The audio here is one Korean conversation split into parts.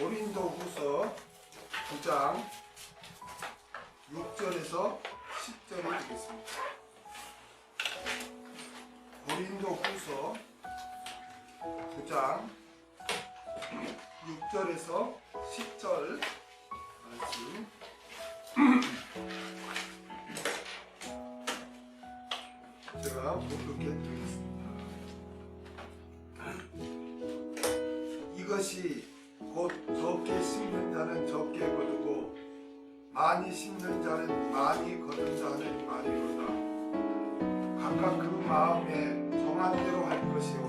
고린도후서 9장 6절에서 10절이 되겠습니다. 고린도후서 9장 6절에서 10절 말씀 제가 봉독해 드리겠습니다. 이것이 곧 적게 심는 자는 적게 거두고 많이 심는 자는 많이 거둔다는 말이로다. 각각 그 마음에 정한 대로 할 것이요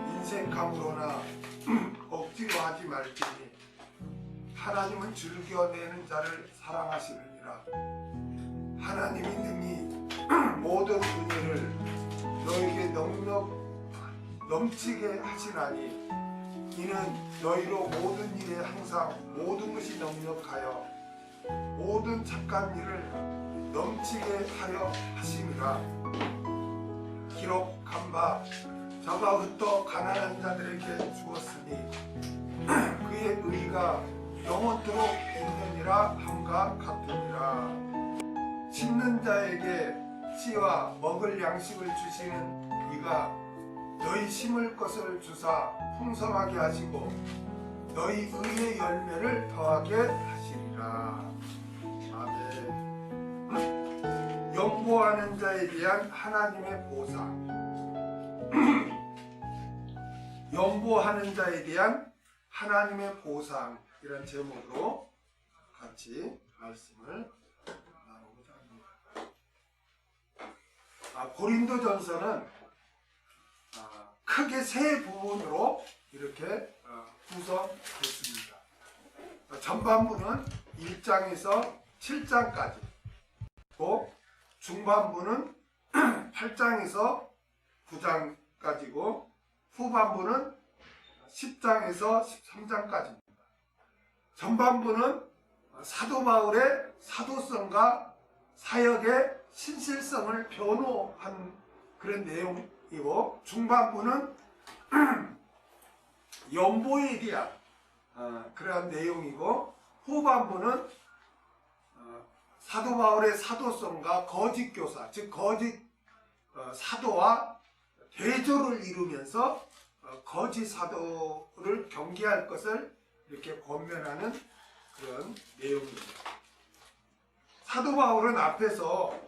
인색함으로나 억지로 하지 말지니 하나님은 즐겨내는 자를 사랑하시느니라. 하나님이 능히 모든 은혜를 너에게 넘치게 하시나니 이는 너희로 모든 일에 항상 모든 것이 넉넉하여 모든 착한 일을 넘치게 하려 하심이라. 기록한 바 저가 흩어 가난한 자들에게 주었으니 그의 의가 영원토록 있느니라 함과 같으니라. 심는 자에게 씨와 먹을 양식을 주시는 이가 너희 심을 것을 주사 풍성하게 하시고 너희 의의 열매를 더하게 하시리라. 아멘. 연보하는 자에 대한 하나님의 보상. 연보하는 자에 대한 하나님의 보상, 이런 제목으로 같이 말씀을 나누고자 합니다. 고린도전서는 크게 세 부분으로 이렇게 구성됐습니다. 전반부는 1장에서 7장까지, 또 중반부는 8장에서 9장까지고 후반부는 10장에서 13장까지입니다. 전반부는 사도 바울의 사도성과 사역의 신실성을 변호한 그런 내용이고, 중반부는 연보에 대한 그러한 내용이고, 후반부는 사도 바울의 사도성과 거짓 교사, 즉 거짓 사도와 대조를 이루면서 거짓 사도를 경계할 것을 이렇게 권면하는 그런 내용입니다. 사도 바울은 앞에서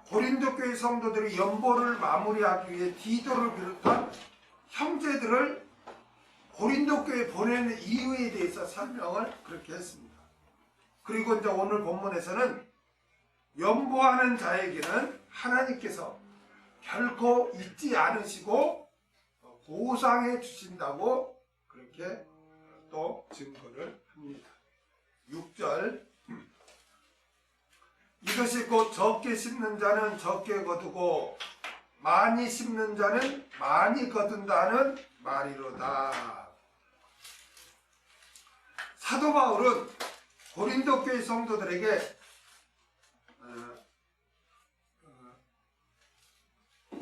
고린도 교회 성도들이 연보를 마무리하기 위해 디도를 비롯한 형제들을 고린도 교회에 보내는 이유에 대해서 설명을 그렇게 했습니다. 그리고 이제 오늘 본문에서는 연보하는 자에게는 하나님께서 결코 잊지 않으시고 보상해 주신다고 그렇게 또 증거를 합니다. 6절, 이것이 곧 적게 심는 자는 적게 거두고 많이 심는 자는 많이 거둔다는 말이로다. 사도 바울은 고린도 교회 성도들에게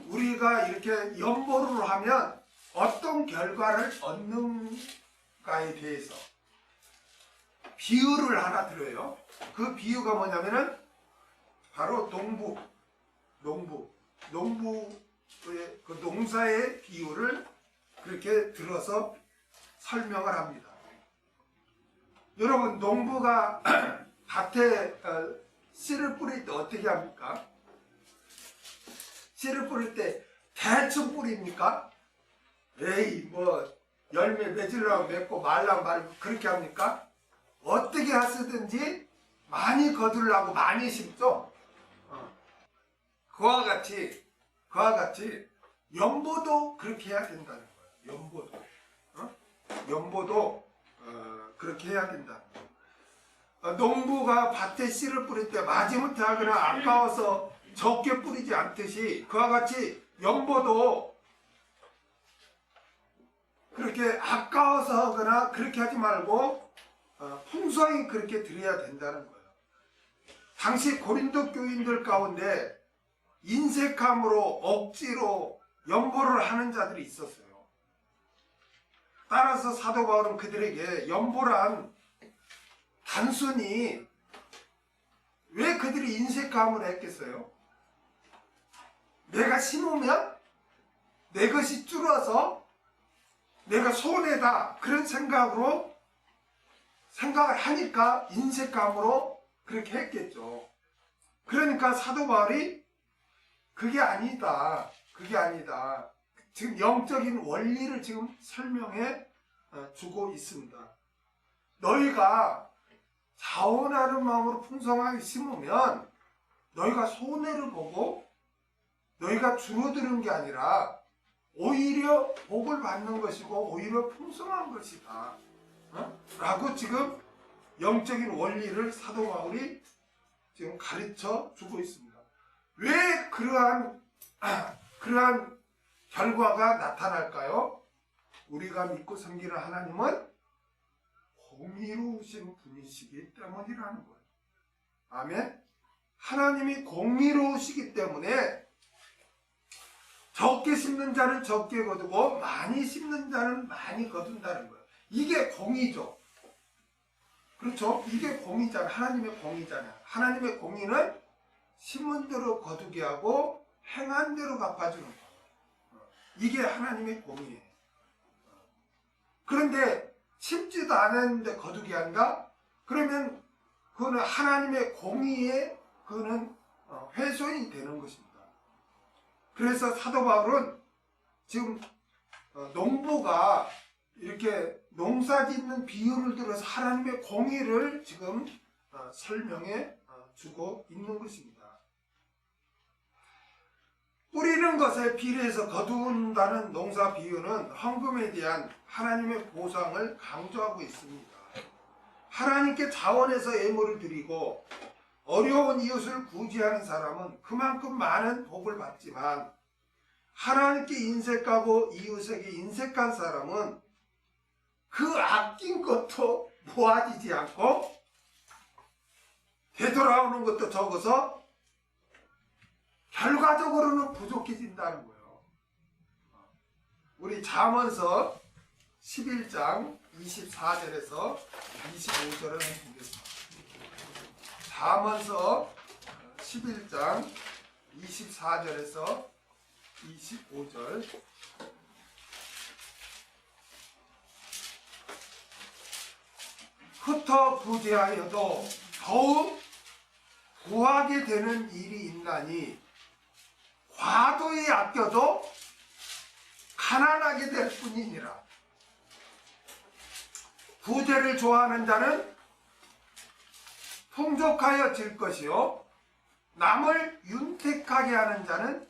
우리가 이렇게 연보를 하면 어떤 결과를 얻는가에 대해서 비유를 하나 드려요. 그 비유가 뭐냐면은 바로 농부의 그 농사의 비유를 그렇게 들어서 설명을 합니다. 여러분, 농부가 밭에 씨를 뿌릴 때 어떻게 합니까? 씨를 뿌릴 때 대충 뿌립니까? 에이, 뭐 열매 맺으려고 맺고 말라고 말고 그렇게 합니까? 어떻게 하시든지 많이 거두려고 많이 심죠. 그와 같이 연보도 그렇게 해야 된다는 거예요. 연보도 그렇게 해야 된다. 농부가 밭에 씨를 뿌릴 때 마지못해 하거나 아까워서 적게 뿌리지 않듯이, 그와 같이 연보도 그렇게 아까워서 하거나 그렇게 하지 말고 풍성히 그렇게 드려야 된다는 거예요. 당시 고린도 교인들 가운데 인색함으로 억지로 연보를 하는 자들이 있었어요. 따라서 사도 바울은 그들에게 연보란 단순히 왜 그들이 인색함을 했겠어요? 내가 심으면 내 것이 줄어서 내가 손해다 그런 생각을 하니까 인색감으로 그렇게 했겠죠. 그러니까 사도 바울이 그게 아니다. 지금 영적인 원리를 지금 설명해 주고 있습니다. 너희가 자원하는 마음으로 풍성하게 심으면 너희가 손해를 보고 너희가 줄어드는 게 아니라 오히려 복을 받는 것이고 오히려 풍성한 것이다. 라고 지금 영적인 원리를 사도 바울이 지금 가르쳐 주고 있습니다. 왜 그러한 결과가 나타날까요? 우리가 믿고 섬기는 하나님은 공의로우신 분이시기 때문이라는 거예요. 아멘. 하나님이 공의로우시기 때문에 적게 심는 자는 적게 거두고 많이 심는 자는 많이 거둔다는 거예요. 이게 공의죠. 그렇죠? 이게 공의잖아요. 하나님의 공의잖아요. 하나님의 공의는 심은 대로 거두게 하고 행한 대로 갚아주는 거예요. 이게 하나님의 공의예요. 그런데 심지도 않았는데 거두게 한다? 그러면 그거는 하나님의 공의에 그거는 훼손이 되는 것입니다. 그래서 사도 바울은 지금 농부가 이렇게 농사 짓는 비유를 들어서 하나님의 공의를 지금 설명해 주고 있는 것입니다. 뿌리는 것에 비례해서 거둔다는 농사 비유는 헌금에 대한 하나님의 보상을 강조하고 있습니다. 하나님께 자원해서 예물을 드리고 어려운 이웃을 구제하는 사람은 그만큼 많은 복을 받지만 하나님께 인색하고 이웃에게 인색한 사람은 그 아낀 것도 모아지지 않고 되돌아오는 것도 적어서 결과적으로는 부족해진다는 거예요. 우리 잠언서 11장 24절에서 25절을 보겠습니다. 잠언서 11장 24절에서 25절. 흩어 부재하여도 더욱 구하게 되는 일이 있나니 과도히 아껴도 가난하게 될 뿐이니라. 부재를 좋아하는 자는 풍족하여 질 것이요 남을 윤택하게 하는 자는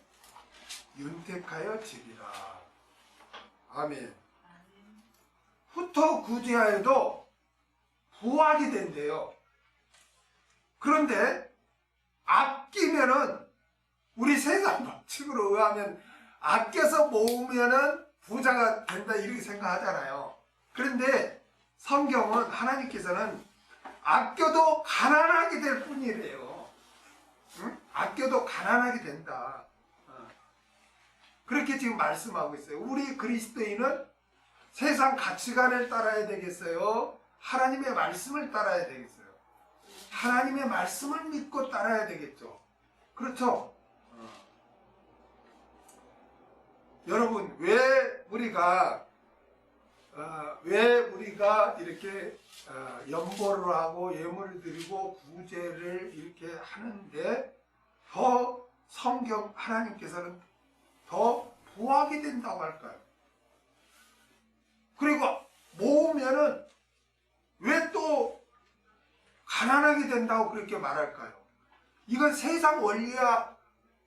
윤택하여 지리라. 아멘. 흩어 구제하여도 부하게 된대요. 그런데 아끼면은 우리 세상 법칙으로 의하면 아껴서 모으면은 부자가 된다 이렇게 생각하잖아요. 그런데 성경은 하나님께서는 아껴도 가난하게 될 뿐이래요. 응? 아껴도 가난하게 된다. 그렇게 지금 말씀하고 있어요. 우리 그리스도인은 세상 가치관을 따라야 되겠어요? 하나님의 말씀을 따라야 되겠어요? 하나님의 말씀을 믿고 따라야 되겠죠. 그렇죠? 여러분, 왜 우리가 이렇게 연보를 하고 예물을 드리고 구제를 이렇게 하는데 더 성경 하나님께서는 더 부하게 된다고 할까요? 그리고 모으면은 왜 또 가난하게 된다고 그렇게 말할까요? 이건 세상 원리와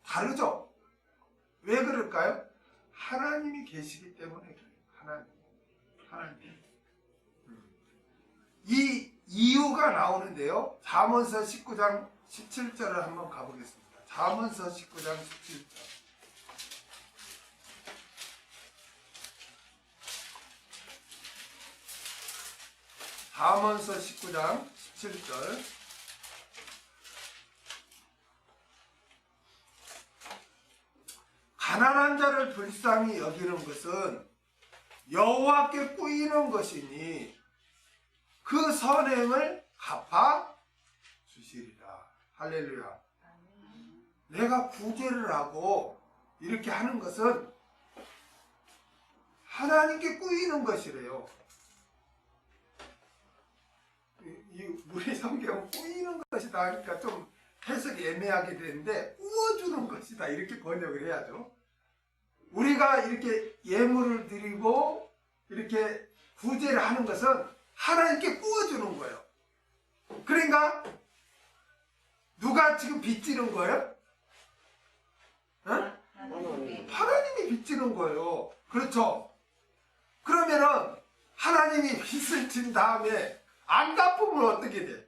다르죠? 왜 그럴까요? 하나님이 계시기 때문에 그래요. 하나님. 이 이유가 나오는데요. 잠언서 19장 17절을 한번 가보겠습니다. 잠언서 19장 17절. 잠언서 19장 17절. 가난한 자를 불쌍히 여기는 것은 여호와께 꾸이는 것이니 그 선행을 갚아 주시리라. 할렐루야. 내가 구제를 하고 이렇게 하는 것은 하나님께 꾸이는 것이래요. 우리 성경은 꾸이는 것이다 하니까 좀 해석이 애매하게 되는데 꾸어주는 것이다 이렇게 번역을 해야죠. 우리가 이렇게 예물을 드리고 이렇게 구제를 하는 것은 하나님께 꾸어주는 거예요. 그러니까 누가 지금 빚지는 거예요? 응? 하나님이 빚지는 거예요. 그렇죠? 그러면은 하나님이 빚을 진 다음에 안 갚으면 어떻게 돼?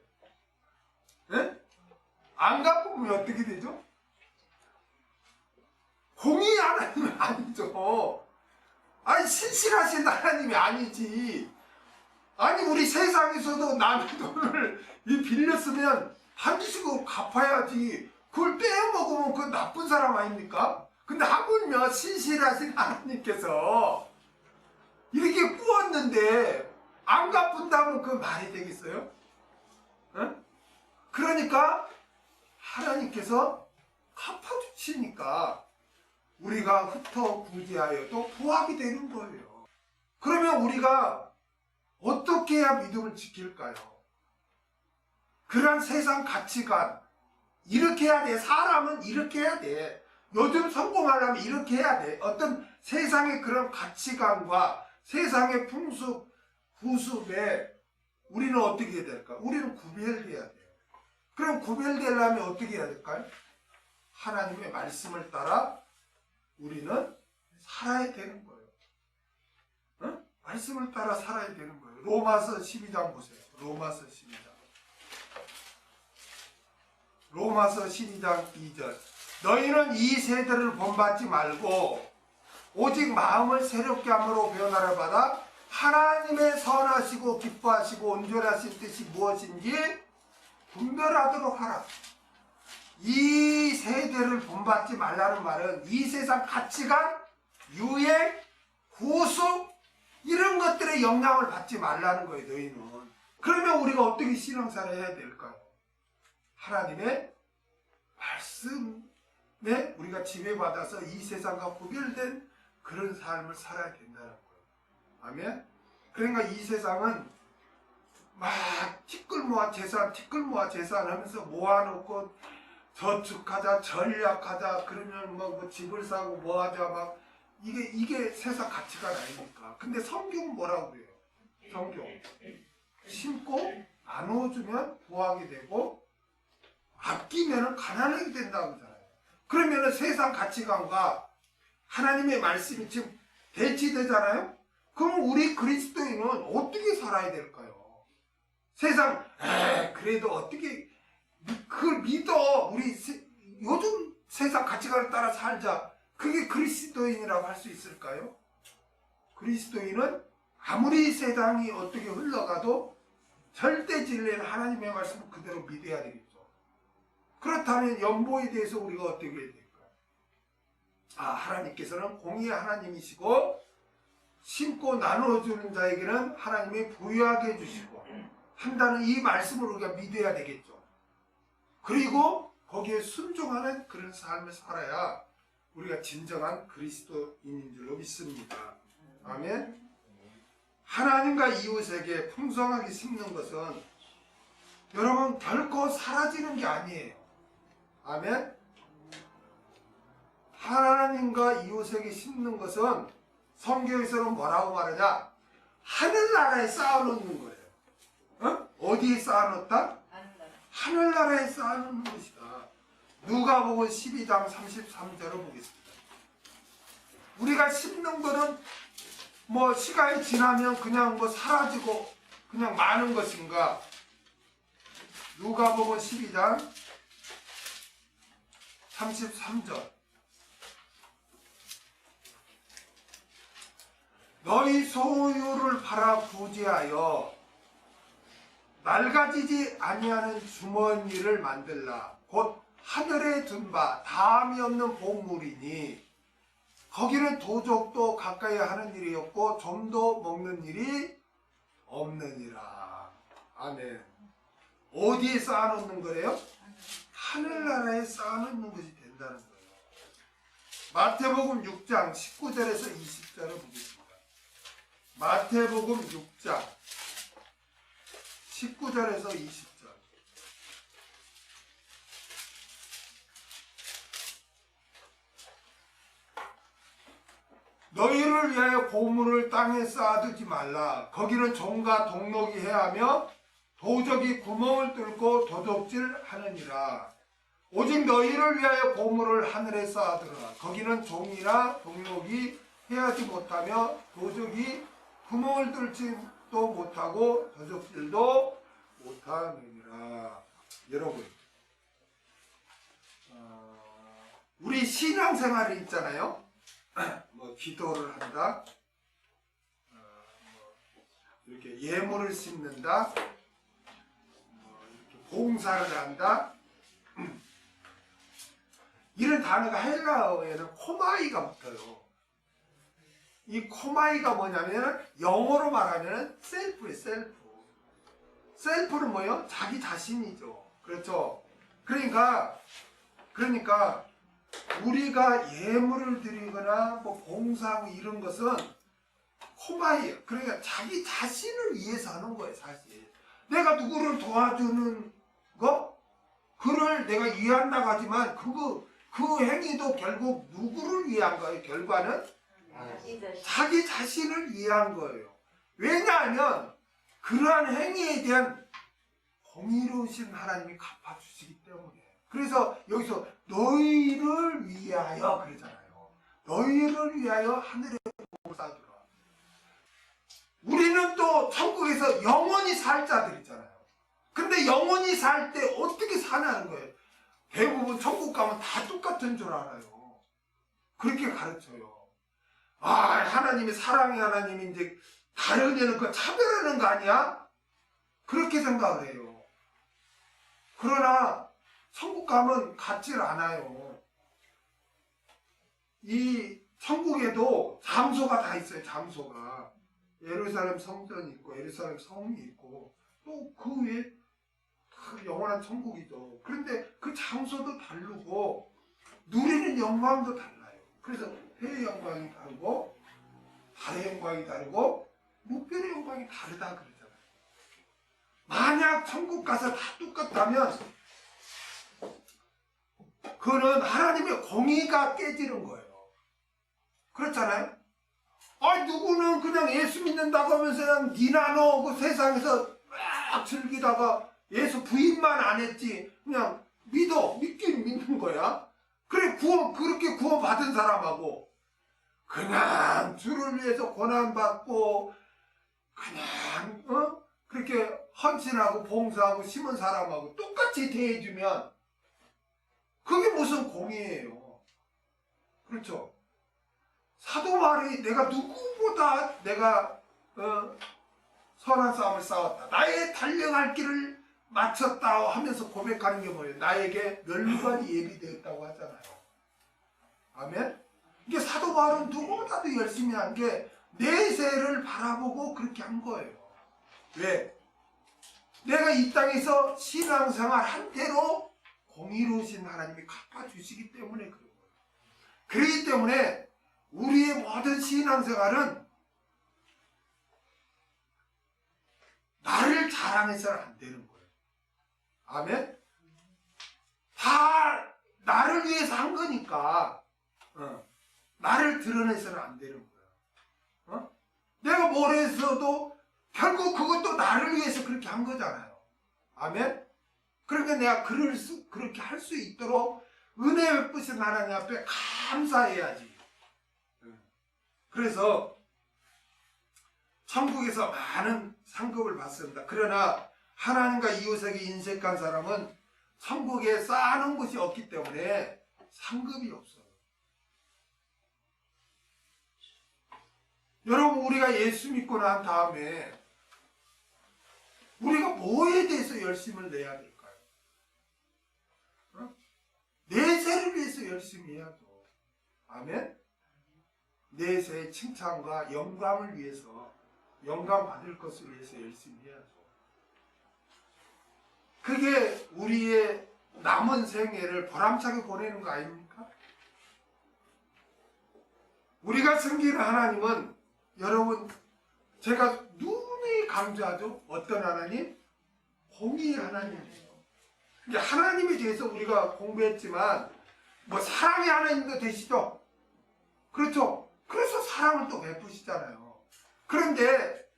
네? 안 갚으면 어떻게 되죠? 공의 하나님이 아니죠. 아니 신실하신 하나님이 아니지. 아니 우리 세상에서도 남의 돈을 빌렸으면 반드시 갚아야지. 그걸 빼먹으면 그 나쁜 사람 아닙니까? 근데 하물며 신실하신 하나님께서 이렇게 꾸었는데 안 갚은다면 그 말이 되겠어요? 응? 그러니까 하나님께서 갚아주시니까 우리가 흩어 구제하여도 부합이 되는 거예요. 그러면 우리가 어떻게 해야 믿음을 지킬까요? 그런 세상 가치관 이렇게 해야 돼. 사람은 이렇게 해야 돼. 요즘 성공하려면 이렇게 해야 돼. 어떤 세상의 그런 가치관과 세상의 풍습, 후습에 우리는 어떻게 해야 될까? 우리는 구별해야 돼요. 그럼 구별되려면 어떻게 해야 될까요? 하나님의 말씀을 따라 우리는 살아야 되는 거예요. 어? 말씀을 따라 살아야 되는 거예요. 로마서 12장 보세요. 로마서 12장. 로마서 12장 2절. 너희는 이 세대를 본받지 말고 오직 마음을 새롭게 함으로 변화를 받아 하나님의 선하시고 기뻐하시고 온전하신 뜻이 무엇인지 분별하도록 하라. 이 세대를 본받지 말라는 말은 이 세상 가치관, 유행, 후수 이런 것들에 영향을 받지 말라는 거예요. 너희는. 그러면 우리가 어떻게 신앙생활을 해야 될까요? 하나님의 말씀에 우리가 지배받아서 이 세상과 구별된 그런 삶을 살아야 된다는 거예요. 아멘? 그러니까 이 세상은 막 티끌 모아 재산 하면서 모아놓고 저축하자, 전략하자, 그러면 뭐 집을 사고 뭐 하자, 막 이게 세상 가치관 아닙니까? 근데 성경은 뭐라고 그래요? 성경. 심고 나누어주면 부하게 되고 아끼면은 가난하게 된다고 하잖아요. 그러면은 세상 가치관과 하나님의 말씀이 지금 대치되잖아요? 그럼 우리 그리스도인은 어떻게 살아야 될까요? 세상, 그래도 어떻게, 그걸 믿어. 우리 요즘 세상 가치관을 따라 살자. 그게 그리스도인이라고 할 수 있을까요? 그리스도인은 아무리 세상이 어떻게 흘러가도 절대 진리는 하나님의 말씀을 그대로 믿어야 되겠죠. 그렇다면 연보에 대해서 우리가 어떻게 해야 될까요? 하나님께서는 공의의 하나님이시고 심고 나누어주는 자에게는 하나님이 부유하게 해주시고 한다는 이 말씀을 우리가 믿어야 되겠죠. 그리고 거기에 순종하는 그런 삶을 살아야 우리가 진정한 그리스도인인 줄로 믿습니다. 아멘. 하나님과 이웃에게 풍성하게 심는 것은 여러분 결코 사라지는 게 아니에요. 아멘. 하나님과 이웃에게 심는 것은 성경에서는 뭐라고 말하냐? 하늘나라에 쌓아놓는 거예요. 어디에 쌓아놓다? 하늘나라에 쌓아놓는 것이다. 누가복음 12장 33절을 보겠습니다. 우리가 심는 거는 뭐 시간이 지나면 그냥 뭐 사라지고 그냥 마는 것인가? 누가복음 12장 33절. 너희 소유를 팔아 부지하여 낡아지지 아니하는 주머니를 만들라. 곧 하늘에 둔 바 다함이 없는 보물이니 거기는 도적도 가까이 하는 일이 없고 좀도 먹는 일이 없느니라. 아멘. 어디에 쌓아놓는 거래요? 하늘나라에 쌓아놓는 것이 된다는 거예요. 마태복음 6장 19절에서 20절을 보겠습니다. 마태복음 6장 19절에서 20절. 너희를 위하여 보물을 땅에 쌓아두지 말라. 거기는 종과 동록이 해하며 도적이 구멍을 뚫고 도둑질 하느니라. 오직 너희를 위하여 보물을 하늘에 쌓아두라. 거기는 종이나 동록이 해하지 못하며 도적이 구멍을 뚫지도 못하고 도적질도 못하느니라. 여러분, 우리 신앙생활이 있잖아요. 뭐 기도를 한다, 이렇게 예물을 심는다, 이렇게 봉사를 한다. 이런 단어가 헬라어에는 코마이가 붙어요. 이 코마이가 뭐냐면 영어로 말하면 셀프예요. 셀프. 셀프는 뭐예요? 자기 자신이죠. 그렇죠? 그러니까 우리가 예물을 드리거나 뭐 봉사하고 이런 것은 코마이예요. 그러니까 자기 자신을 위해서 하는 거예요. 사실 내가 누구를 도와주는 거, 그를 내가 위한다고 하지만 그 행위도 결국 누구를 위한 거예요? 결과는 자기 자신을 위한 거예요. 왜냐하면 그러한 행위에 대한 공의로우신 하나님이 갚아주시기 때문에. 그래서 여기서 너희를 위하여 그러잖아요. 너희를 위하여 하늘에 보물을 쌓아두라. 우리는 또 천국에서 영원히 살 자들이잖아요. 근데 영원히 살 때 어떻게 사냐는 거예요. 대부분 천국 가면 다 똑같은 줄 알아요. 그렇게 가르쳐요. 하나님이 사랑의 하나님인데 다른 애는 그 차별하는 거 아니야? 그렇게 생각을 해요. 그러나 천국 가면 같질 않아요. 이 천국에도 장소가 다 있어요. 장소가 예루살렘 성전이 있고 예루살렘 성이 있고 또 그 위에 영원한 천국이죠. 그런데 그 장소도 다르고 누리는 영광도 달라요. 그래서 해의 영광이 다르고 달의 영광이 다르고 무별의 영광이 다르다 그러잖아요. 만약 천국 가서 다 똑같다면 그거는 하나님의 공의가 깨지는 거예요. 그렇잖아요? 누구는 그냥 예수 믿는다고 하면서 그냥 니나 너 그 세상에서 막 즐기다가 예수 부인만 안 했지 그냥 믿긴 믿는 거야. 그래 그렇게 구원받은 사람하고 그냥 주를 위해서 고난받고 그냥 그렇게 헌신하고 봉사하고 심은 사람하고 똑같이 대해주면 그게 무슨 공의예요. 그렇죠? 사도 바울이 내가 누구보다 내가 선한 싸움을 싸웠다. 나의 달려갈 길을 마쳤다 하면서 고백하는 게 뭐예요? 나에게 멸관이 예비되었다고 하잖아요. 아멘? 이게 사도 바울은 누구보다도 열심히 한 게 내세를 바라보고 그렇게 한 거예요. 왜? 내가 이 땅에서 신앙생활 한 대로 공의로우신 하나님이 갚아주시기 때문에 그런 거예요. 그렇기 때문에 우리의 모든 신앙생활은 나를 자랑해서는 안 되는 거예요. 아멘? 다 나를 위해서 한 거니까 나를 드러내서는 안 되는 거예요. 내가 뭘 했어도 결국 그것도 나를 위해서 그렇게 한 거잖아요. 아멘? 그러니까 내가 그렇게 할 수 있도록 은혜 베푸신 하나님 앞에 감사해야지. 그래서 천국에서 많은 상급을 받습니다. 그러나 하나님과 이웃에게 인색한 사람은 천국에 쌓아놓은 것이 없기 때문에 상급이 없어요. 여러분, 우리가 예수 믿고 난 다음에 우리가 뭐에 대해서 열심을 내야 될까요? 내세를 위해서 열심히 해야죠. 아멘? 내세의 칭찬과 영광을 위해서, 영광 받을 것을 위해서 열심히 해야죠. 그게 우리의 남은 생애를 보람차게 보내는 거 아닙니까? 우리가 섬기는 하나님은, 여러분, 제가 누누이 강조하죠. 어떤 하나님? 공의의 하나님이에요. 이게 하나님에 대해서 우리가 공부했지만, 뭐 사랑의 하나님도 되시죠? 그렇죠? 그래서 사랑을 또 베푸시잖아요. 그런데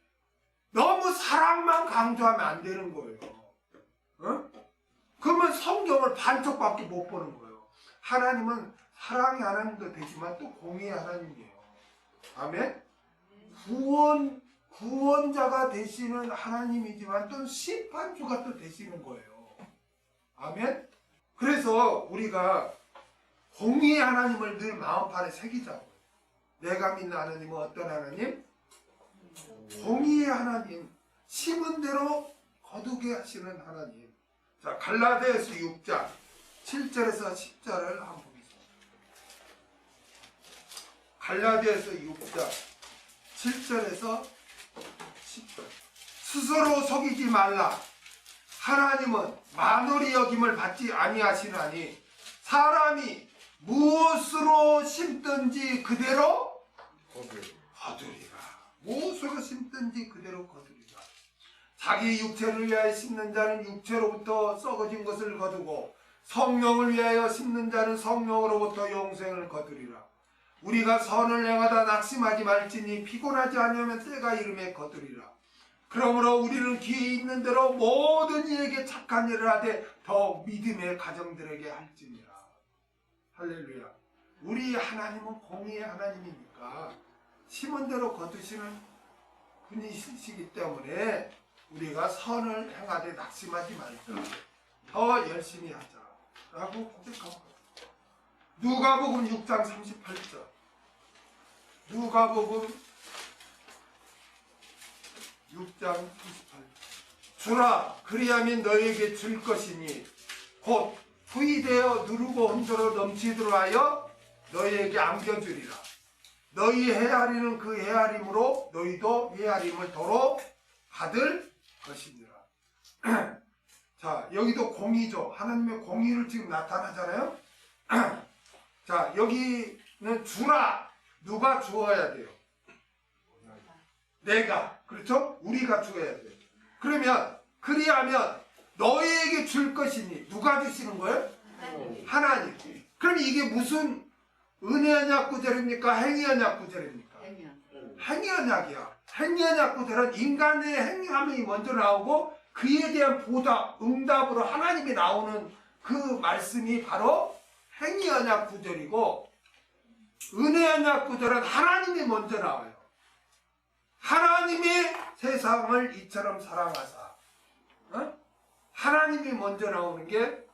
너무 사랑만 강조하면 안 되는 거예요. 어? 그러면 성경을 반쪽밖에 못 보는 거예요. 하나님은 사랑의 하나님도 되지만 또 공의의 하나님이에요. 아멘? 구원자가 되시는 하나님이지만 또 심판주가 또 되시는 거예요. 아멘? 그래서 우리가 공의의 하나님을 늘 마음판에 새기자고요. 내가 믿는 하나님은 어떤 하나님? 공의의 하나님, 심은 대로 거두게 하시는 하나님. 자, 갈라디아서 6장 7절에서 10절을 한번 보겠습니다. 갈라디아서 6장 7절에서 10절. 스스로 속이지 말라. 하나님은 만홀히 여김을 받지 아니하시나니 사람이 무엇으로 심든지 그대로 거두리라. 무엇으로 심든지 그대로 거두리라. 자기 육체를 위하여 심는 자는 육체로부터 썩어진 것을 거두고 성령을 위하여 심는 자는 성령으로부터 영생을 거두리라. 우리가 선을 행하다 낙심하지 말지니 피곤하지 않으면 때가 이름에 거두리라. 그러므로 우리는 기회 있는 대로 모든 이에게 착한 일을 하되 더욱 믿음의 가정들에게 할지니라. 할렐루야. 우리 하나님은 공의의 하나님이니까 심은 대로 거두시는 분이시기 때문에 우리가 선을 행하되 낙심하지 말자. 더 열심히 하자 라고 고백합니다. 누가복음 6장 38절. 누가복음 6장 38절. 주라 그리하면 너희에게 줄 것이니 곧 후이되어 누르고 흔들어 넘치도록 하여 너희에게 안겨주리라. 너희 헤아리는 그 헤아림으로 너희도 헤아림을 도로 받을 것이니라. 자, 여기도 공의죠. 하나님의 공의를 지금 나타나잖아요. 자, 여기는 주라. 누가 주어야 돼요? 내가. 그렇죠? 우리가 주어야 돼요. 그러면 그리하면 너희에게 줄 것이니 누가 주시는 거예요? 하나님. 그럼 이게 무슨 은혜 언약 구절입니까? 행위 언약 구절입니까? 행위 언약이야. 행위 언약 구절은 인간의 행함이 먼저 나오고 그에 대한 보답, 응답으로 하나님이 나오는 그 말씀이 바로 행위 언약 구절이고, 은혜 언약 구절은 하나님이 먼저 나와요. 하나님이 세상을 이처럼 사랑하사. 하나님이 먼저 나오는 게,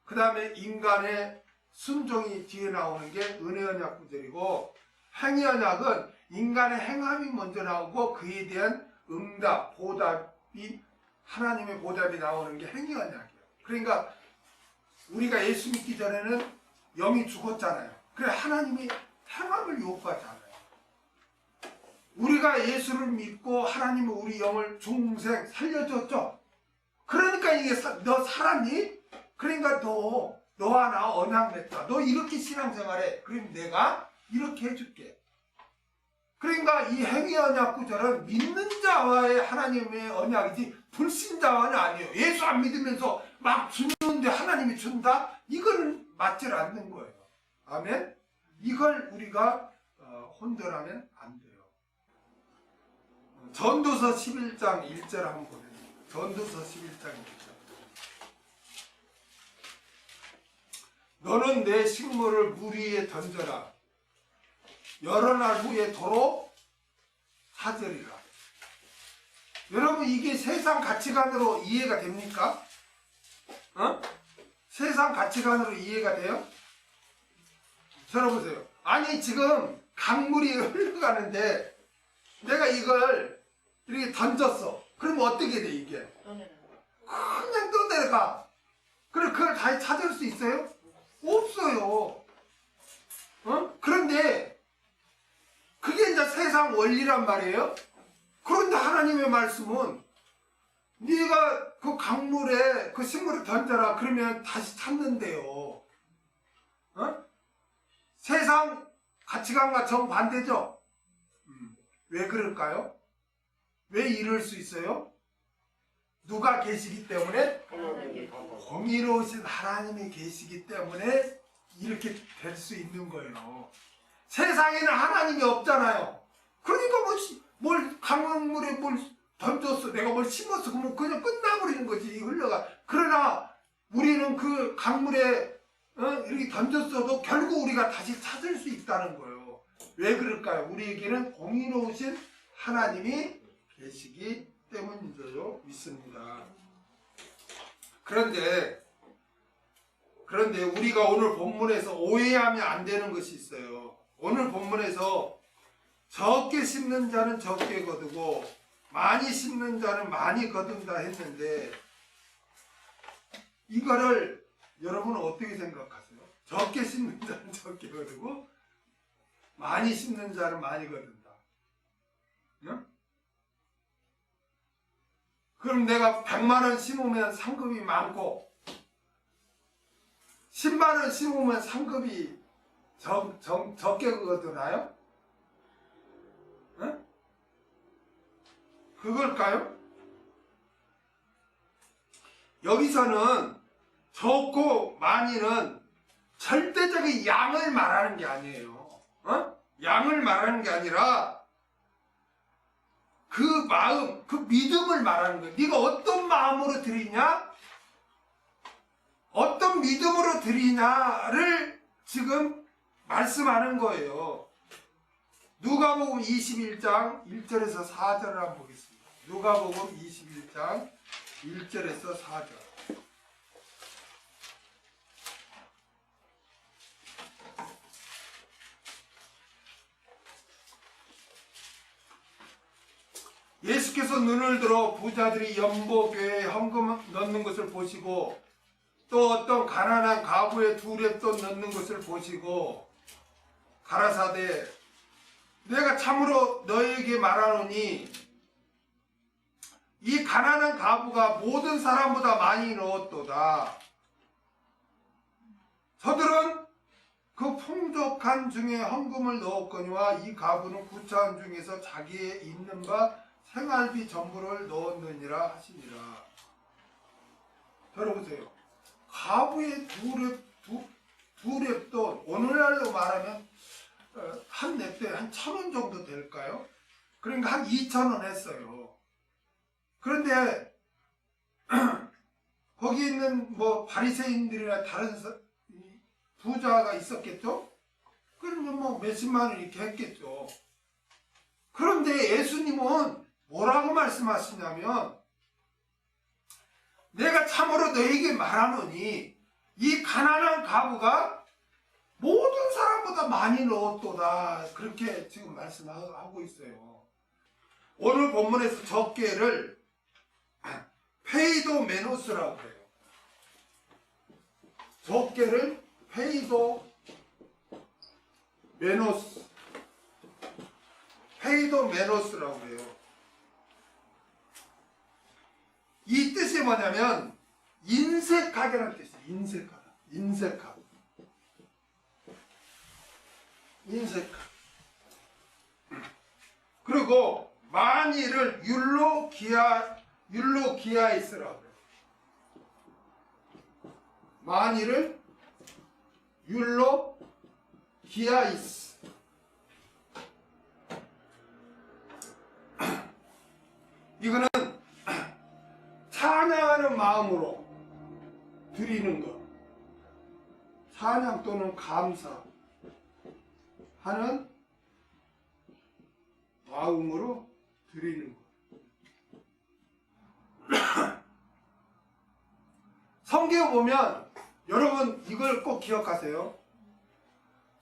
그 다음에 인간의 순종이 뒤에 나오는 게 은혜 언약 구절이고, 행위 언약은 인간의 행함이 먼저 나오고 그에 대한 응답, 보답이, 하나님의 보답이 나오는 게 행위 언약이에요. 그러니까 우리가 예수 믿기 전에는 영이 죽었잖아요. 그래 하나님이 행함을 요구하지 않아요. 우리가 예수를 믿고 하나님은 우리 영을 중생 살려줬죠. 그러니까 이게 너 살았니? 그러니까 너와 나 언약 맺다. 너 이렇게 신앙생활해. 그럼 내가 이렇게 해줄게. 그러니까 이 행위 언약 구절은 믿는 자와의 하나님의 언약이지 불신자와는 아니에요. 예수 안 믿으면서 막 주는데 하나님이 준다? 이거는 맞지 않는 거예요. 아멘? 이걸 우리가 혼돈하면 안 돼요. 전도서 11장 1절 한번 보겠습니다. 전도서 11장 1절. 너는 내 식물을 물 위에 던져라. 여러 날 후에 도로 사절이라. 여러분 이게 세상 가치관으로 이해가 됩니까? 세상 가치관으로 이해가 돼요? 들어보세요. 아니 지금 강물이 흘러가는데 내가 이걸 이렇게 던졌어. 그러면 어떻게 돼 이게? 그냥 떠내려가. 그럼 그걸 다시 찾을 수 있어요? 없어요. 그런데 그게 이제 세상 원리란 말이에요. 그런데 하나님의 말씀은 네가 그 강물에 그 식물을 던져라 그러면 다시 찾는데요. 어? 세상 가치관과 정반대죠. 왜 그럴까요? 왜 이럴 수 있어요? 누가 계시기 때문에? 공의로우신 하나님이 계시기 때문에 이렇게 될 수 있는 거예요. 세상에는 하나님이 없잖아요. 그러니까 뭘 강물에 뭘 던졌어, 내가 뭘 심었어, 그러면 그냥 끝나버리는 거지, 흘러가. 그러나 우리는 그 강물에 이렇게 던졌어도 결국 우리가 다시 찾을 수 있다는 거예요. 왜 그럴까요? 우리에게는 공의로우신 하나님이 계시기 때문인 줄 믿습니다. 그런데 우리가 오늘 본문에서 오해하면 안 되는 것이 있어요. 오늘 본문에서 적게 심는 자는 적게 거두고 많이 심는 자는 많이 거둔다 했는데, 이거를 여러분은 어떻게 생각하세요? 적게 심는 자는 적게 거두고 많이 심는 자는 많이 거둔다. 응? 그럼 내가 100만원 심으면 상급이 많고 10만원 심으면 상급이 적게 거두나요? 응? 그걸까요? 여기서는 적고 많이는 절대적인 양을 말하는 게 아니에요. 양을 말하는 게 아니라 그 마음, 그 믿음을 말하는 거예요. 네가 어떤 마음으로 드리냐? 어떤 믿음으로 드리냐를 지금 말씀하는 거예요. 누가복음 21장 1절에서 4절을 한번 보겠습니다. 누가복음 21장 1절에서 4절. 예수께서 눈을 들어 부자들이 연보교회에 헌금 넣는 것을 보시고 또 어떤 가난한 가부의 2렙돈 넣는 것을 보시고 가라사대 내가 참으로 너에게 말하노니 이 가난한 가부가 모든 사람보다 많이 넣었도다. 저들은 그 풍족한 중에 헌금을 넣었거니와 이 가부는 구차한 중에서 자기의 있는 바 생활비 전부를 넣었느니라 하시니라. 들어보세요. 가부의 2렙돈, 오늘날로 말하면 한 랩에 한 1,000원 정도 될까요? 그러니까 한 2,000원 했어요. 그런데 거기 있는 뭐 바리새인들이나 다른 부자가 있었겠죠? 그러면 뭐 몇십만 원 이렇게 했겠죠. 그런데 예수님은 뭐라고 말씀하시냐면 내가 참으로 너에게 말하노니 이 가난한 가부가 모든 사람보다 많이 넣었도다. 그렇게 지금 말씀하고 있어요. 오늘 본문에서 적게를 페이도 메노스라고 해요. 적게를 페이도 메노스, 페이도 메노스라고 해요. 이 뜻이 뭐냐면 인색하게라는 뜻이에요. 인색하다. 인색하다. 인색하다. 그리고 만일을 율로기아이스라고 해요. 만일을 율로기아이스. 이거는 찬양하는 마음으로 드리는 것. 찬양 또는 감사하는 마음으로 드리는 것. 성경에 보면 여러분 이걸 꼭 기억하세요.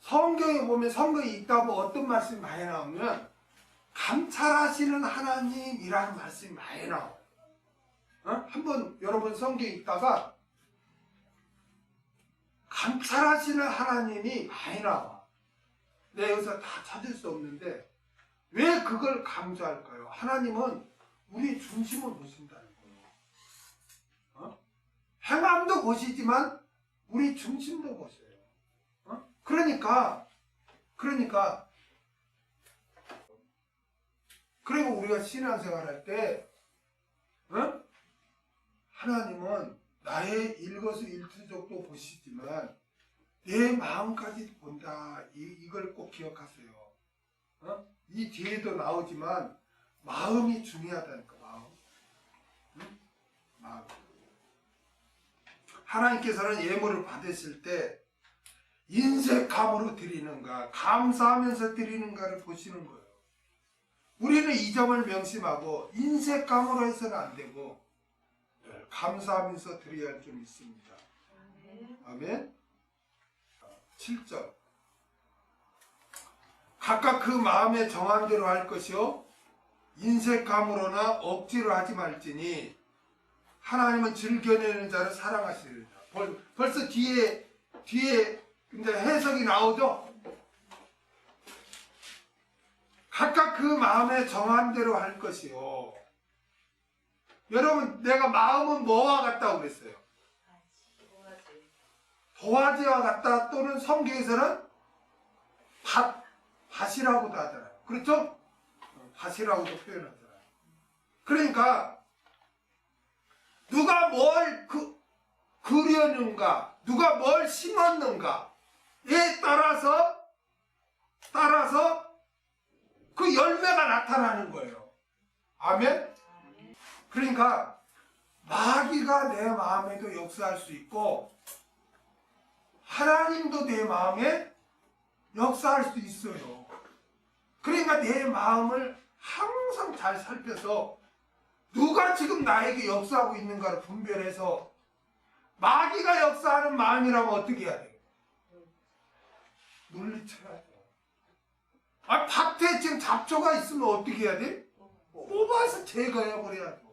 성경에 보면 성경에 있다고 어떤 말씀이 많이 나오면 감찰하시는 하나님이라는 말씀이 많이 나와요. 한번 여러분 성경에 있다가 감찰하시는 하나님이 많이 나와. 내가 여기서 다 찾을 수 없는데 왜 그걸 강조할까요? 하나님은 우리 중심을 보신다는 거예요. 행함도 보시지만 우리 중심도 보세요. 그러니까 그리고 우리가 신앙생활 할 때 하나님은 나의 일거수일투족도 보시지만 내 마음까지 본다. 이걸 꼭 기억하세요. 이 뒤에도 나오지만 마음이 중요하다니까. 마음. 하나님께서는 예물을 받으실 때 인색함으로 드리는가, 감사하면서 드리는가를 보시는 거예요. 우리는 이 점을 명심하고 인색감으로 해서는 안 되고 감사하면서 드려야 할 점이 있습니다. 아멘. 7절. 각각 그 마음에 정한 대로 할 것이요 인색감으로나 억지로 하지 말지니 하나님은 즐겨내는 자를 사랑하시리라. 벌써 뒤에 이제 해석이 나오죠. 각각 그 마음에 정한 대로 할 것이요. 여러분, 내가 마음은 뭐와 같다고 그랬어요? 도화지와 같다. 또는 성경에서는 밭이라고도 하잖아요. 그렇죠? 밭이라고도 표현하잖아요. 그러니까 누가 뭘 그렸는가, 누가 뭘 심었는가에 따라서 그 열매가 나타나는 거예요. 아멘? 그러니까 마귀가 내 마음에도 역사할 수 있고 하나님도 내 마음에 역사할 수 있어요. 그러니까 내 마음을 항상 잘 살펴서 누가 지금 나에게 역사하고 있는가를 분별해서 마귀가 역사하는 마음이라면 어떻게 해야 돼요? 물리쳐야죠. 밭에 지금 잡초가 있으면 어떻게 해야 돼? 뽑아서 제거해버려야죠.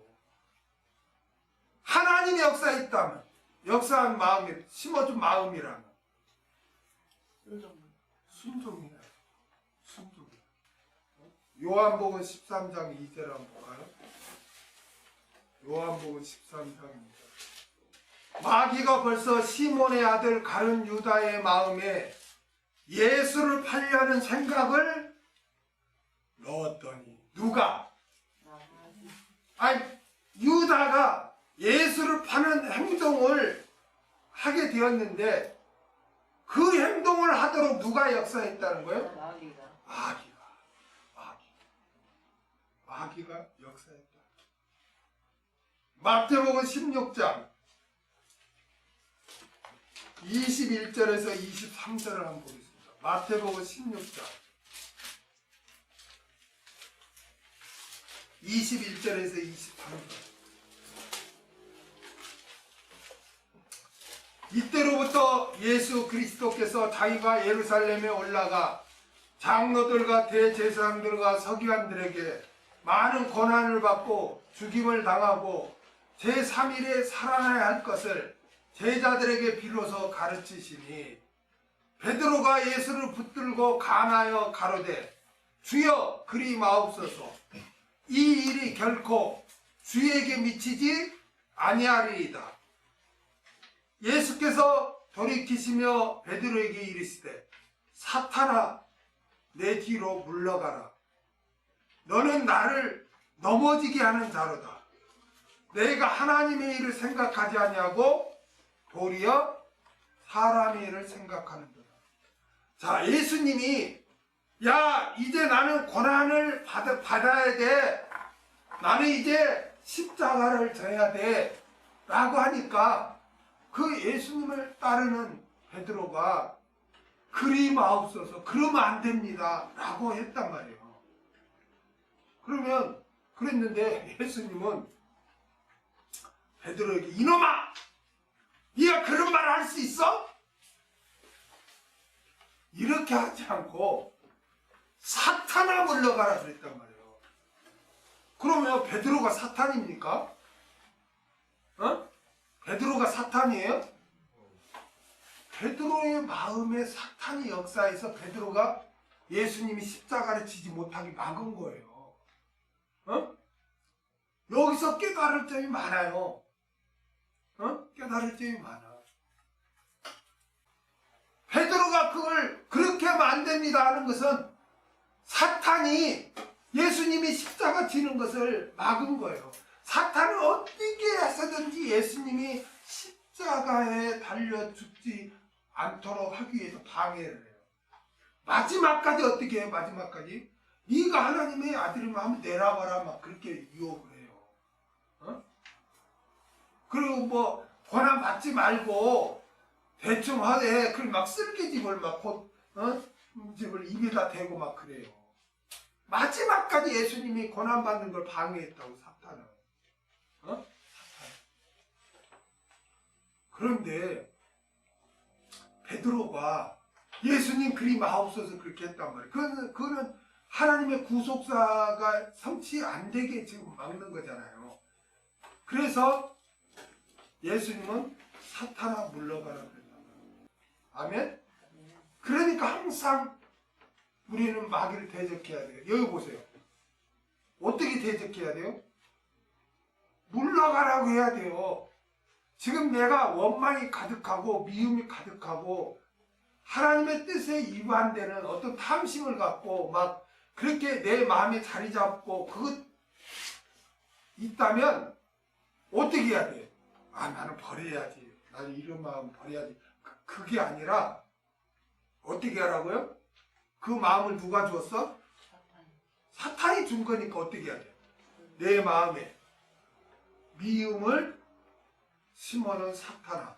하나님의 역사했다면, 역사한 마음이, 심어준 마음이라면 순종이야. 순종. 요한복음 13장 2절 한번 볼까요? 요한복음 13장입니다. 마귀가 벌써 시몬의 아들 가룟 유다의 마음에 예수를 팔려는 생각을 넣었더니 누가? 유다가 예수를 파는 행동을 하게 되었는데 그 행동을 하도록 누가 역사했다는 거예요? 마귀가 역사했다. 마태복음 16장 21절에서 23절을 한번 보겠습니다. 마태복음 16장 21절에서 23절. 이때로부터 예수 그리스도께서 자기가 예루살렘에 올라가 장로들과 대제사장들과 서기관들에게 많은 고난을 받고 죽임을 당하고 제3일에 살아나야 할 것을 제자들에게 비로소 가르치시니 베드로가 예수를 붙들고 간하여 가로되 주여 그리 마옵소서 이 일이 결코 주에게 미치지 아니하리이다. 예수께서 돌이키시며 베드로에게 이르시되 사탄아 내 뒤로 물러가라. 너는 나를 넘어지게 하는 자로다. 내가 하나님의 일을 생각하지 아니하고 도리어 사람의 일을 생각하는도다. 자, 예수님이 야 이제 나는 고난을 받아야 돼. 나는 이제 십자가를 져야 돼. 라고 하니까 그 예수님을 따르는 베드로가 그리 마옵소서 그러면 안 됩니다. 라고 했단 말이에요. 그러면 그랬는데 예수님은 베드로에게 이놈아! 네가 그런 말을 할 수 있어? 이렇게 하지 않고 사탄아 물러가라 그랬단 말이에요. 그러면 베드로가 사탄입니까? 베드로가 사탄이에요? 베드로의 마음에 사탄이 역사해서 베드로가 예수님이 십자가를 지지 못하게 막은 거예요. 어? 여기서 깨달을 점이 많아요. 깨달을 점이 많아. 베드로가 그걸 그렇게 하면 안 됩니다 하는 것은 사탄이 예수님이 십자가 지는 것을 막은 거예요. 사탄은 어떻게 해서든지 예수님이 십자가에 달려 죽지 않도록 하기 위해서 방해를 해요. 마지막까지 어떻게 해요? 마지막까지 네가 하나님의 아들이면 한번 내려와라 막 그렇게 유혹을 해요. 그리고 뭐 권한 받지 말고 대충 하되 그걸 막 쓸개집을 막 집을 입에다 대고 막 그래요. 마지막까지 예수님이 권한 받는 걸 방해했다고 사탄은. 사탄. 그런데 베드로가 예수님 그리 마옵소서 그렇게 했단 말이에요. 그거는 하나님의 구속사가 성취 안 되게 지금 막는 거잖아요. 그래서 예수님은 사탄아 물러가라 그랬단 말이에요. 아멘? 그러니까 항상 우리는 마귀를 대적해야 돼요. 여기 보세요. 어떻게 대적해야 돼요? 물러가라고 해야 돼요. 지금 내가 원망이 가득하고 미움이 가득하고 하나님의 뜻에 위반되는 어떤 탐심을 갖고 막 그렇게 내 마음에 자리 잡고 그것 있다면 어떻게 해야 돼? 아, 나는 버려야지. 나는 이런 마음 버려야지. 그게 아니라 어떻게 하라고요? 그 마음을 누가 줬어? 사탄이 준 거니까 어떻게 해야 돼? 내 마음에 미움을 심어놓은 사탄아,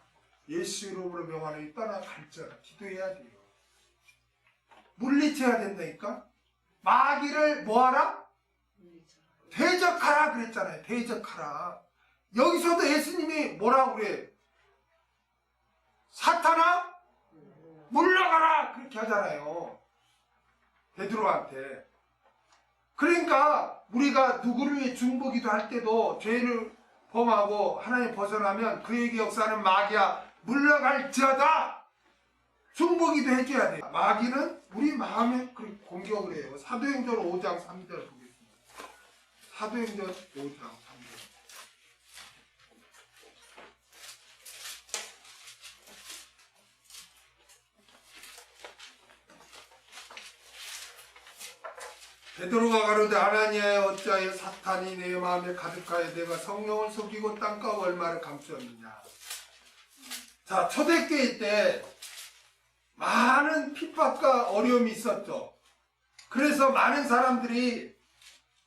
예수 이름으로 명하노니 떠나 갈지어다. 기도해야 돼요. 물리쳐야 된다니까? 마귀를 뭐하라? 대적하라 그랬잖아요. 대적하라. 여기서도 예수님이 뭐라고 그래? 사탄아 물러가라 그렇게 하잖아요. 베드로한테. 그러니까 우리가 누구를 위해 중보기도 할 때도 죄를 범하고 하나님 벗어나면 그에게 역사하는 마귀야 물러갈지어다 중보기도 해줘야 돼요. 마귀는 우리 마음에 공격을 해요. 사도행전 5장 3절 보겠습니다. 사도행전 5장 3절. 베드로가 가로되 아나니아여 어찌하여 사탄이 내 마음에 가득하여 내가 성령을 속이고 땅과 얼마를 감추었느냐. 자, 초대교회 때 많은 핍박과 어려움이 있었죠. 그래서 많은 사람들이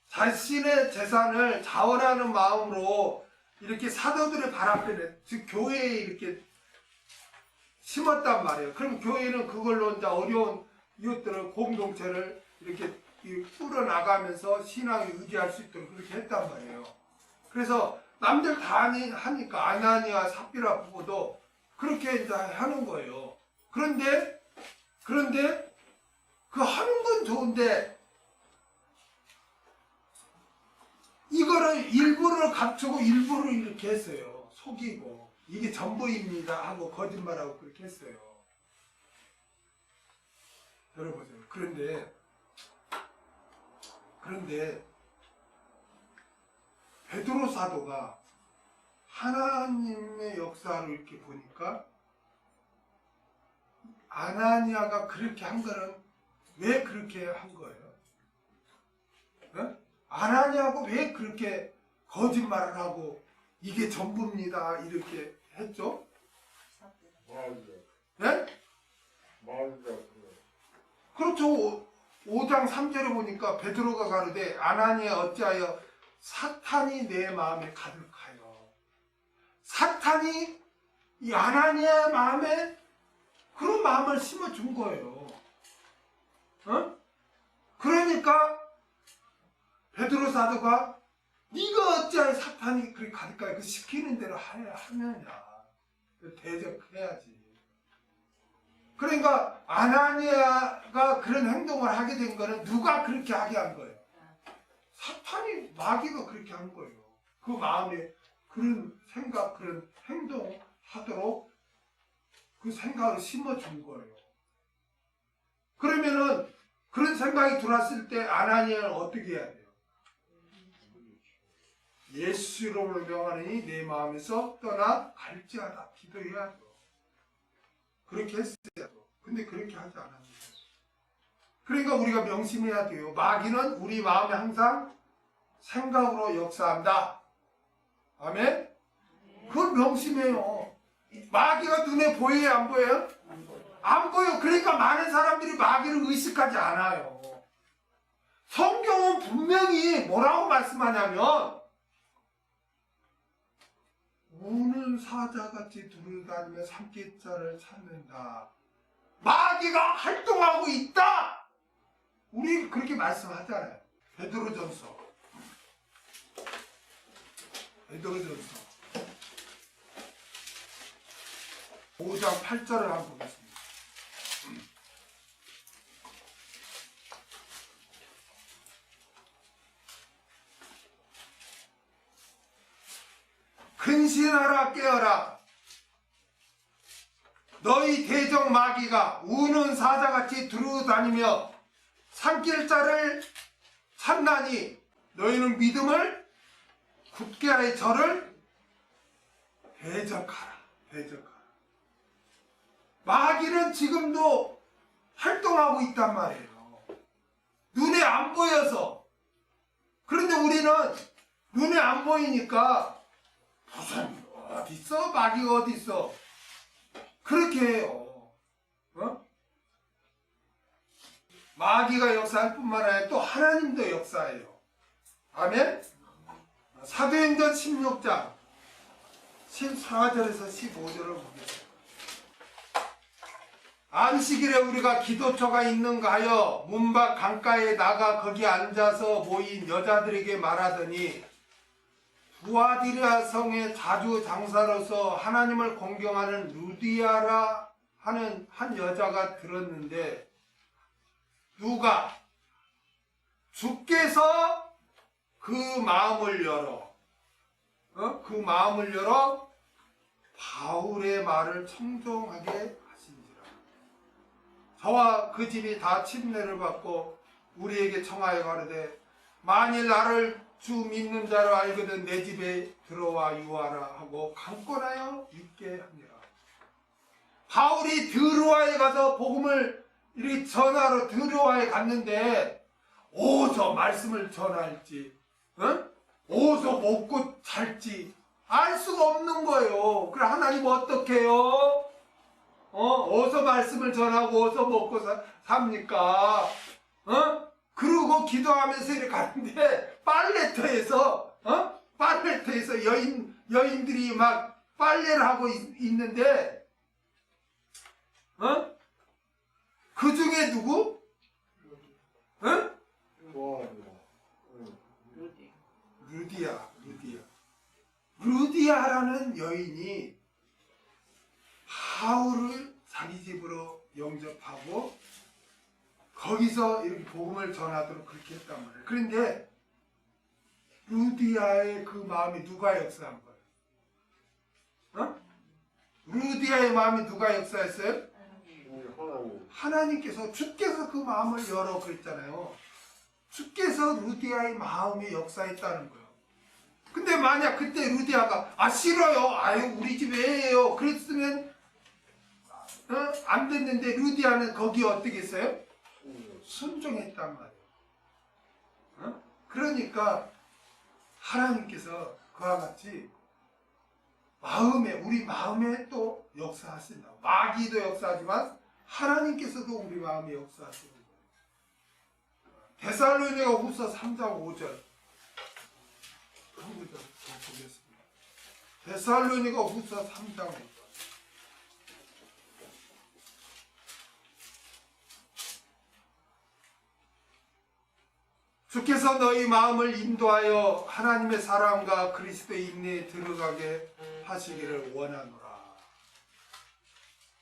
자신의 재산을 자원하는 마음으로 이렇게 사도들의 발 앞에 즉 교회에 이렇게 심었단 말이에요. 그럼 교회는 그걸로 이제 어려운 이웃들을 공동체를 이렇게 풀어나가면서 신앙에 의지할 수 있도록 그렇게 했단 말이에요. 그래서 남들 다 하니까 아나니아 삽비라 부부도 그렇게 이제 하는 거예요. 그런데 그 하는 건 좋은데 이거를 일부를 감추고 일부를 이렇게 했어요. 속이고 이게 전부입니다 하고 거짓말하고 그렇게 했어요. 들어보세요. 그런데 베드로 사도가 하나님의 역사를 이렇게 보니까 아나니아가 그렇게 한 거는 왜 그렇게 한 거예요? 네? 아나니아가 왜 그렇게 거짓말을 하고 이게 전부입니다 이렇게 했죠? 네? 그렇죠. 5장 3절에 보니까 베드로가 가로되 아나니아 어찌하여 사탄이 내 마음에 가득하여. 사탄이 이 아나니아 마음에 그런 마음을 심어준 거예요. 그러니까 베드로 사도가 네가 어찌하여 사탄이 그렇게 가득하여 그 시키는 대로 하느냐. 대적해야지. 그러니까 아나니아가 그런 행동을 하게 된 거는 누가 그렇게 하게 한 거예요? 사탄이 마귀가 그렇게 한 거예요. 그 마음에 그런 생각, 그런 행동하도록 그 생각을 심어준 거예요. 그러면은 그런 생각이 들었을 때 아나니아는 어떻게 해야 돼요? 예수 이름으로 명하느니 내 마음에서 떠나 갈지어다. 기도해야 돼요. 그렇게 했어요. 근데 그렇게 하지 않았어요. 그러니까 우리가 명심해야 돼요. 마귀는 우리 마음에 항상 생각으로 역사한다. 아멘? 그걸 명심해요. 마귀가 눈에 보여요? 안 보여요? 안 보여. 그러니까 많은 사람들이 마귀를 의식하지 않아요. 성경은 분명히 뭐라고 말씀하냐면 우는 사자같이 두루다니며 삼킬자를 찾는다. 마귀가 활동하고 있다. 우리 그렇게 말씀하잖아요. 베드로전서 5장 8절을 한번 보겠습니다. 근신하라 깨어라. 너희 대적 마귀가 우는 사자같이 두루다니며 삼킬 자를 찾나니 너희는 믿음을 굳게 하여 저를 대적하라. 마귀는 지금도 활동하고 있단 말이에요. 눈에 안 보여서. 그런데 우리는 눈에 안 보이니까 무슨 어디 있어? 마귀가 어디 있어? 그렇게 해요. 마귀가 역사할 뿐만 아니라 또 하나님도 역사해요. 아멘? 사도행전 16장 14절에서 15절을 보겠습니다. 안식일에 우리가 기도처가 있는가 하여 문밖 강가에 나가 거기 앉아서 모인 여자들에게 말하더니 두아디라 성의 자주 장사로서 하나님을 공경하는 루디아라 하는 한 여자가 들었는데 누가 주께서 그 마음을 열어 바울의 말을 청종하게 하신지라. 저와 그 집이 다 침례를 받고 우리에게 청하여 가르되 만일 나를 주 믿는 자로 알거든 내 집에 들어와 유하라 하고 강권하여 있게 하니라. 바울이 드로아에 가서 복음을 이렇게 전하러 드로아에 갔는데 어디서 말씀을 전할지 어디서 먹고 잘지 알 수가 없는 거예요. 그래 하나님 어떻게 해요? 어디서 말씀을 전하고 어디서 먹고 삽니까? 그러고 기도하면서 이렇게 가는데 빨래터에서 여인들이 막 빨래를 하고 있는데 그 중에 누구? 루디아라는 여인이 바울을 자기 집으로 영접하고 거기서 이렇게 복음을 전하도록 그렇게 했단 말이에요. 그런데 루디아의 그 마음이 누가 역사한 거예요? 루디아의 마음이 누가 역사했어요? 하나님께서 주께서 그 마음을 열어 그랬잖아요. 주께서 루디아의 마음에 역사했다는 거예요. 근데 만약 그때 루디아가 싫어요. 아유 우리 집 왜 해요? 그랬으면 안 됐는데 루디아는 거기 어떻게 했어요? 순종했단 말이에요. 그러니까 하나님께서 그와 같이 우리 마음에 또 역사하신다. 마귀도 역사하지만 하나님께서도 우리 마음에 역사하시는 거예요. 데살로니가 후서 3장 5절 보겠습니다. 데살로니가 후서 3장 5절 주께서 너희 마음을 인도하여 하나님의 사랑과 그리스도의 인내에 들어가게 하시기를 원하노라.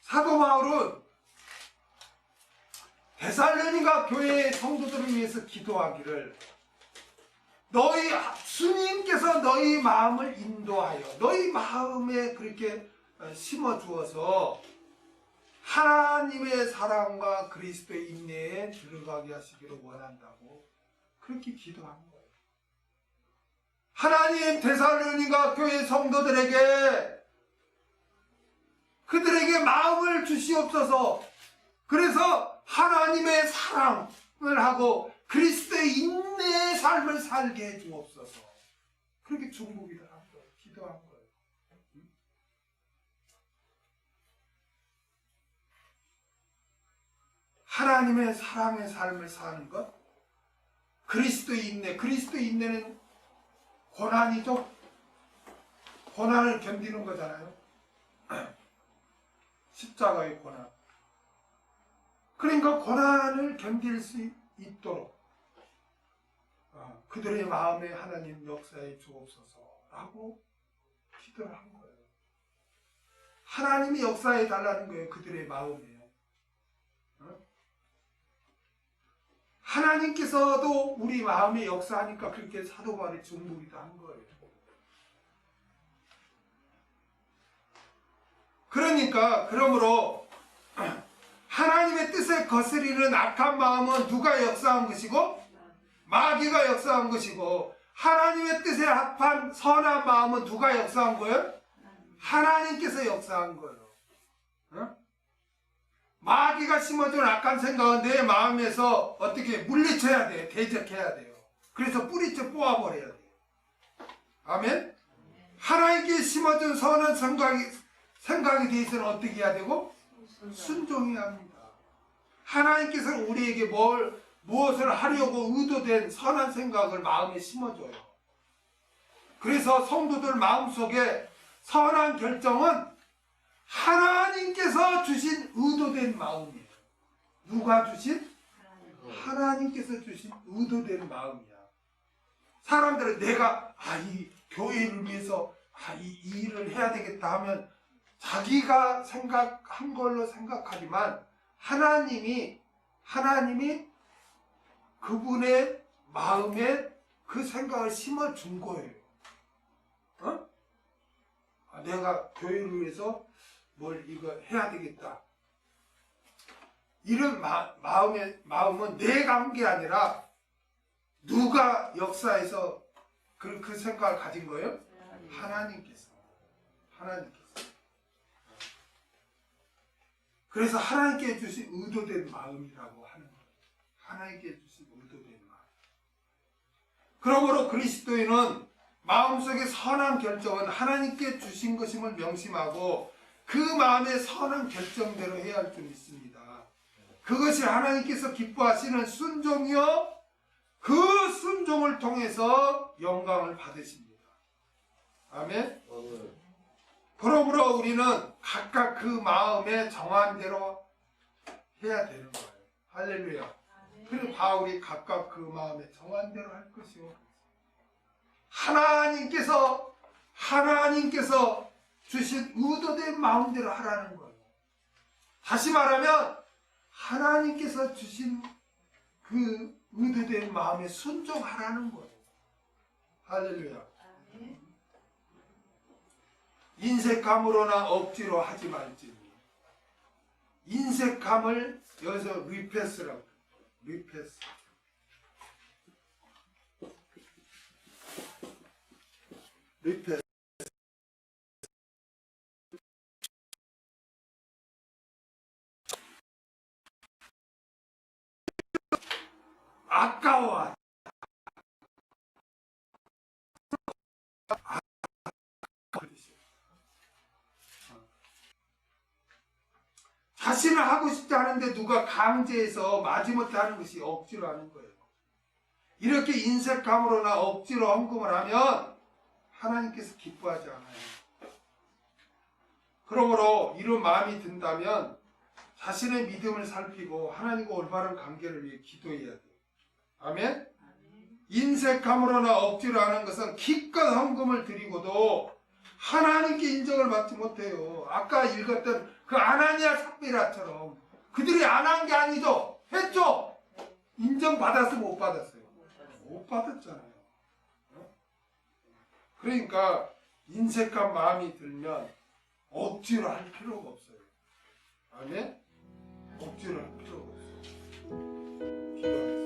사도 바울은 데살로니가 교회의 성도들을 위해서 기도하기를 너희 주님께서 너희 마음을 인도하여 너희 마음에 그렇게 심어 주어서 하나님의 사랑과 그리스도의 인내에 들어가게 하시기를 원한다고 그렇게 기도한 거예요. 하나님 데살로니가 교회 성도들에게 그들에게 마음을 주시옵소서. 그래서 하나님의 사랑을 하고 그리스도의 인내의 삶을 살게 해주옵소서. 그렇게 중보기를 한 거예요. 기도한 거예요. 하나님의 사랑의 삶을 사는 것, 그리스도의 인내, 그리스도의 인내는 고난이죠. 고난을 견디는 거잖아요. 십자가의 고난. 그러니까 고난을 견딜 수 있도록 그들의 마음에 하나님 역사해 주옵소서라고 기도를 한 거예요. 하나님이 역사해 달라는 거예요. 그들의 마음에. 하나님께서도 우리 마음에 역사하니까 그렇게 사도 바울이 중보기도 한 거예요. 그러니까 그러므로 하나님의 뜻에 거스리는 악한 마음은 누가 역사한 것이고 마귀가 역사한 것이고, 하나님의 뜻에 합한 선한 마음은 누가 역사한 거예요? 하나님께서 역사한 거예요. 마귀가 심어준 악한 생각은 내 마음에서 어떻게 물리쳐야 돼. 대적해야 돼요. 그래서 뿌리쳐 뽑아버려야 돼요. 아멘? 하나님께 심어준 선한 생각에 대해서는 어떻게 해야 되고? 순종해야 합니다. 하나님께서는 우리에게 무엇을 하려고 의도된 선한 생각을 마음에 심어줘요. 그래서 성도들 마음속에 선한 결정은 하나님께서 주신 의도된 마음이에요. 누가 주신? 하나님께서 주신 의도된 마음이야. 사람들은 내가 이 교회를 위해서 이 일을 해야 되겠다 하면 자기가 생각한 걸로 생각하지만 하나님이 그분의 마음에 그 생각을 심어준 거예요. 내가 교회를 위해서 뭘 이거 해야 되겠다. 이런 마음은 내가 한 게 아니라 누가 역사에서 그 생각을 가진 거예요? 하나님께서. 그래서 하나님께 주신 의도된 마음이라고 하는 거예요. 하나님께 주신 의도된 마음. 그러므로 그리스도인은 마음속의 선한 결정은 하나님께 주신 것임을 명심하고 그 마음의 선한 결정대로 해야 할 줄 믿습니다. 그것이 하나님께서 기뻐하시는 순종이요, 그 순종을 통해서 영광을 받으십니다. 아멘? 그러므로 우리는 각각 그 마음에 정한 대로 해야 되는 거예요. 할렐루야. 그리고 바울이 각각 그 마음에 정한 대로 할 것이요, 하나님께서 주신 의도된 마음대로 하라는 거예요. 다시 말하면 하나님께서 주신 그 의도된 마음에 순종하라는 거예요. 할렐루야. 인색함으로나 억지로 하지 말지니. 인색함을 여기서 리패스라고. 리패스. 아까워. 자신을 하고 싶지 않은데 누가 강제해서 마지못해 하는 것이 억지로 하는 거예요. 이렇게 인색함으로나 억지로 헌금을 하면 하나님께서 기뻐하지 않아요. 그러므로 이런 마음이 든다면 자신의 믿음을 살피고 하나님과 올바른 관계를 위해 기도해야 돼요. 아멘? 인색함으로나 억지로 하는 것은 기껏 헌금을 드리고도 하나님께 인정을 받지 못해요. 아까 읽었던 그 아나니아 삽비라처럼 그들이 안 한 게 아니죠. 했죠. 인정받았어, 못 받았어요? 못 받았잖아요. 그러니까 인색한 마음이 들면 억지로 할 필요가 없어요. 아니? 억지는 필요가 없어. 기가